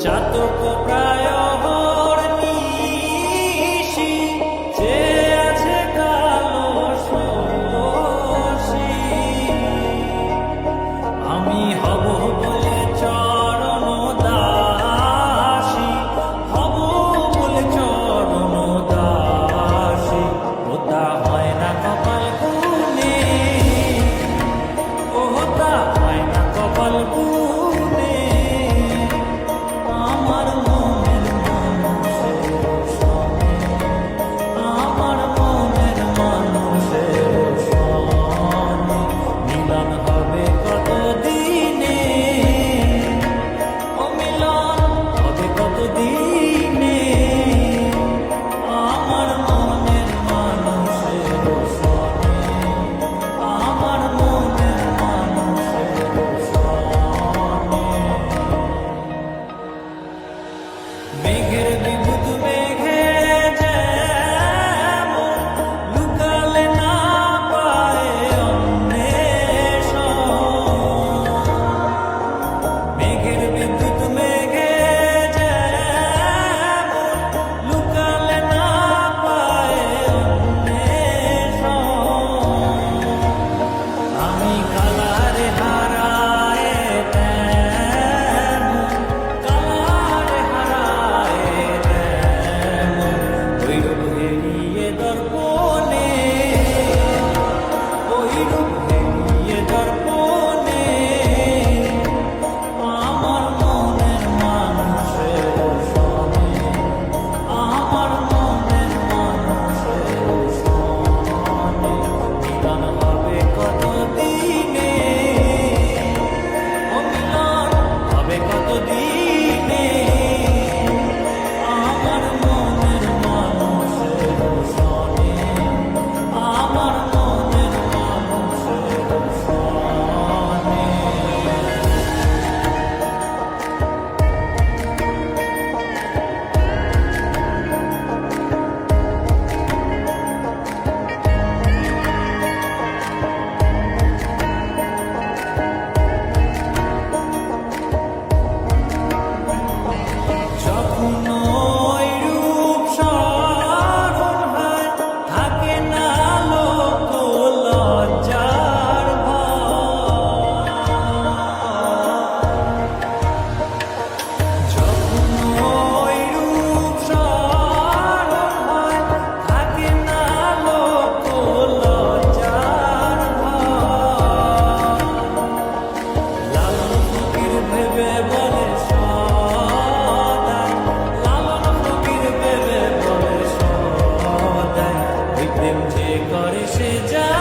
চাতক প্রায় নিশি যে আছে কালো শোষী আমি হব বলে চরণ দাসী হব বলে চরণ দাসী ওটা হয় না কপাল গুনে ওটা হয় না কপাল গুনে আমার মনের মানুষের সঙ্গে আমার মনের মানুষের সঙ্গে মিলন হবে কতদিনে ও মিলন হবে কতদিনে আমার মনের মানুষের সঙ্গে আমার মনের মানুষের সঙ্গে মেঘের বিভূত মেঘে যেমন লুকালে না পায় অন্বেষণ মেঘের বিদ্যুৎ মেঘে যেমন লুকালে না পায় অন্বেষণ আমি কালারে হারায় তেমন কালারে হারায় তেমন ওইরূপ হেরিয়ে দর্পণে ওইরূপ হেরিয়ে দর্পণে আমার মনের মানুষের সঙ্গে আমার মনের মানুষের সঙ্গে মিলন হবে কতদিনে ও মিলন হবে কতদিনে আমার মনের মানুষের সঙ্গে আমার মনের মানুষের সঙ্গে যখন ওই রূপ স্মরণ হয় থাকে না লোক লজ্জার ভয় যখন ওই রূপ স্মরণ হয় থাকে না লোক লজ্জার ভয় লালন ফকির ভেবে বলে সদাই লালন ফকির ভেবে বলে সদাই ওই প্রেম যে করে সে যায়